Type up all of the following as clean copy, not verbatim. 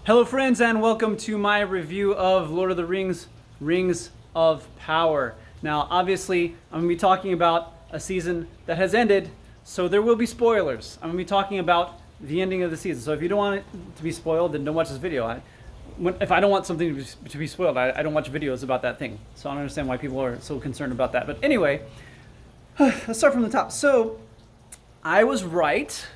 Hello, friends, and welcome to my review of Lord of the Rings, Rings of Power. Now, obviously, I'm going to be talking about a season that has ended, so there will be spoilers. I'm going to be talking about the ending of the season. So if you don't want it to be spoiled, then don't watch this video. If I don't want something to be spoiled, I don't watch videos about that thing. So I don't understand why people are so concerned about that. But anyway, let's start from the top. So I was right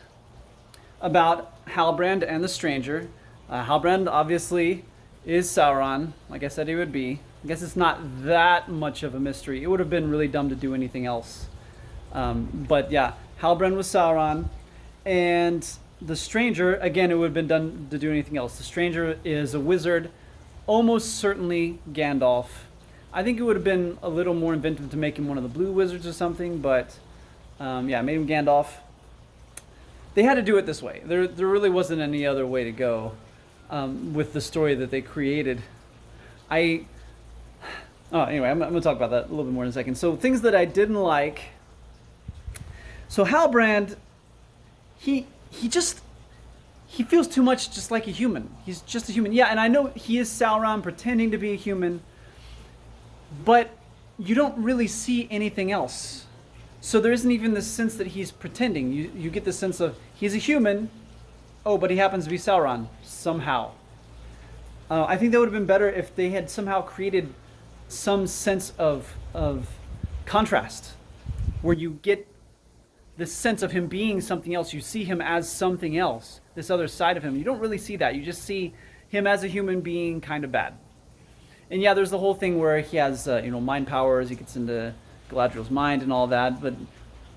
about Halbrand and the Stranger. Halbrand obviously is Sauron, like I said he would be. I guess it's not that much of a mystery. It would have been really dumb to do anything else. But yeah, Halbrand was Sauron, and the Stranger, again, it would have been done to do anything else. The Stranger is a wizard, almost certainly Gandalf. I think it would have been a little more inventive to make him one of the blue wizards or something, but yeah, made him Gandalf. They had to do it this way. There really wasn't any other way to go with the story that they created. Anyway, I'm going to talk about that a little bit more in a second. So things that I didn't like. So Halbrand, he feels too much just like a human. He's just a human. Yeah, and I know he is Sauron pretending to be a human, but you don't really see anything else. So there isn't even this sense that he's pretending. You get the sense of he's a human, but he happens to be Sauron somehow. I think that would have been better if they had somehow created some sense of contrast, where you get the sense of him being something else. You see him as something else, this other side of him. You don't really see that. You just see him as a human being, kind of bad. And yeah, there's the whole thing where he has mind powers. He gets into Galadriel's mind and all that, but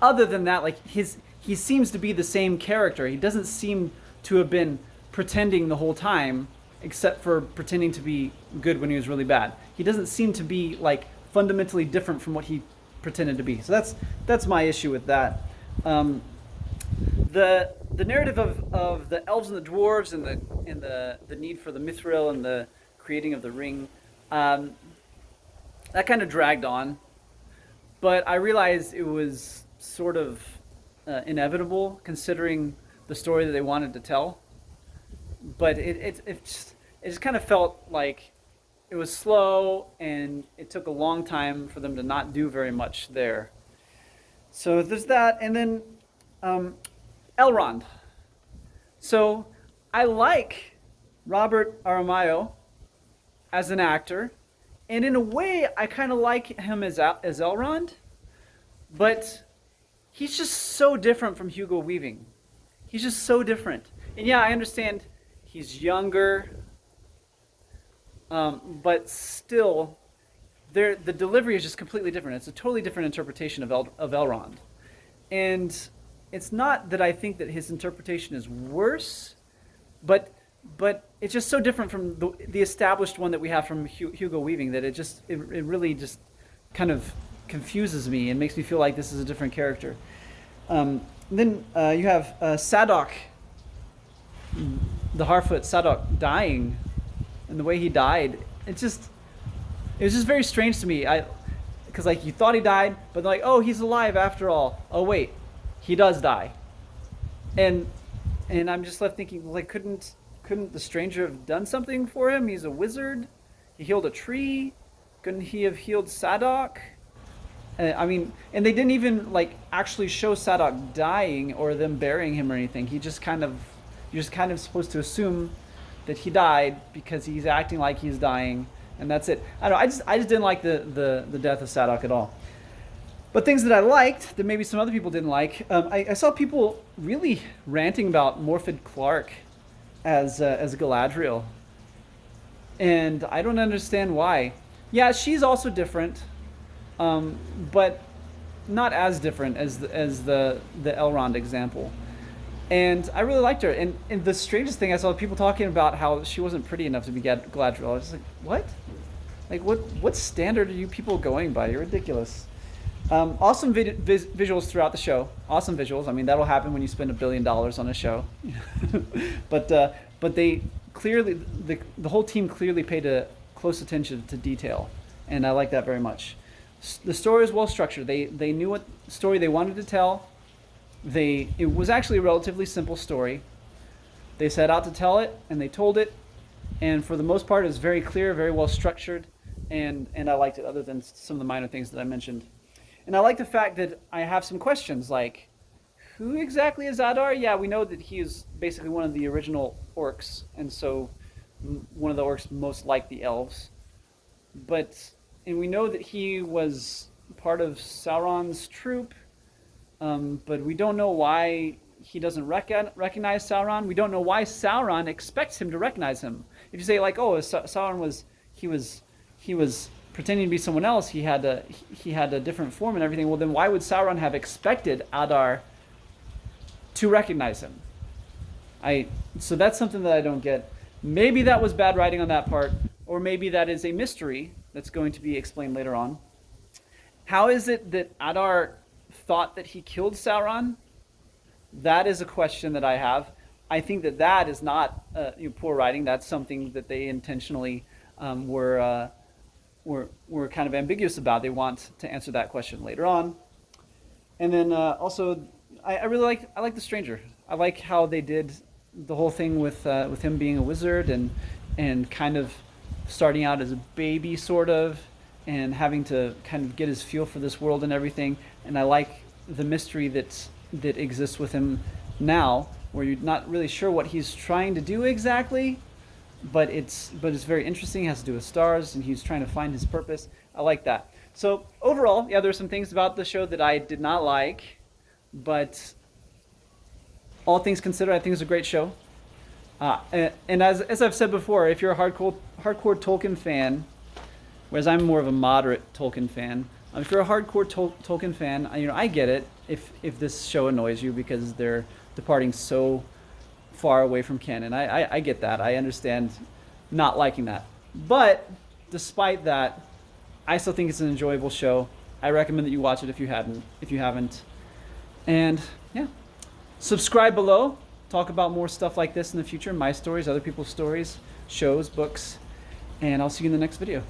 other than that, like he seems to be the same character. He doesn't seem to have been pretending the whole time, except for pretending to be good when he was really bad. He doesn't seem to be like fundamentally different from what he pretended to be. So that's my issue with that. The narrative of the elves and the dwarves and the need for the mithril and the creating of the ring, that kind of dragged on. But I realized it was sort of inevitable, considering the story that they wanted to tell. But it just kind of felt like it was slow, and it took a long time for them to not do very much there. So there's that, and then Elrond. So I like Robert Aramayo as an actor. And in a way, I kind of like him as Elrond, but he's just so different from Hugo Weaving. He's just so different. And yeah, I understand he's younger, but still, the delivery is just completely different. It's a totally different interpretation of Elrond. And it's not that I think that his interpretation is worse, but it's just so different from the established one that we have from Hugo Weaving that it really just kind of confuses me and makes me feel like this is a different character. Then you have Sadok, the Harfoot Sadok, dying, and the way he died. It was just very strange to me. Because like you thought he died, but like, oh, he's alive after all. Oh wait, he does die, and I'm just left thinking, like, couldn't the Stranger have done something for him? He's a wizard. He healed a tree. Couldn't he have healed Sadok? And they didn't even like actually show Sadok dying or them burying him or anything. You're just kind of supposed to assume that he died because he's acting like he's dying, and that's it. I don't know. I just didn't like the death of Sadok at all. But things that I liked that maybe some other people didn't like, I saw people really ranting about Morfydd Clark as Galadriel, and I don't understand why. Yeah, she's also different, but not as different as the Elrond example. And I really liked her. And the strangest thing, I saw people talking about how she wasn't pretty enough to be Galadriel. I was like, what? Like, what standard are you people going by? You're ridiculous. Awesome visuals throughout the show. Awesome visuals. I mean, that'll happen when you spend $1 billion on a show. but they clearly, the whole team clearly paid a close attention to detail, and I like that very much. The story is well structured. They knew what story they wanted to tell. It was actually a relatively simple story. They set out to tell it, and they told it, and for the most part, it's very clear, very well structured, and I liked it. Other than some of the minor things that I mentioned, and I like the fact that I have some questions like, who exactly is Adar? Yeah, we know that he is basically one of the original orcs, and so one of the orcs most like the elves. And we know that he was part of Sauron's troop, but we don't know why he doesn't recognize Sauron. We don't know why Sauron expects him to recognize him. If you say like, oh, Sauron was pretending to be someone else, he had a different form and everything. Well, then why would Sauron have expected Adar to recognize him? So that's something that I don't get. Maybe that was bad writing on that part, or maybe that is a mystery that's going to be explained later on. How is it that Adar thought that he killed Sauron? That is a question that I have. I think that is not poor writing. That's something that they intentionally were kind of ambiguous about. They want to answer that question later on. And then also, I really like the Stranger. I like how they did the whole thing with him being a wizard and kind of starting out as a baby sort of, and having to kind of get his feel for this world and everything. And I like the mystery that exists with him now, where you're not really sure what he's trying to do exactly, but it's very interesting. It has to do with stars, and he's trying to find his purpose. I like that. So overall, yeah, there's some things about the show that I did not like, but all things considered, I think it's a great show. And as I've said before, if you're a hardcore Tolkien fan, whereas I'm more of a moderate Tolkien fan, if you're a hardcore Tolkien fan, I get it if this show annoys you because they're departing so far away from canon. I get that. I understand not liking that. But despite that, I still think it's an enjoyable show. I recommend that you watch it if you haven't. And yeah, subscribe below. Talk about more stuff like this in the future. My stories, other people's stories, shows, books, and I'll see you in the next video.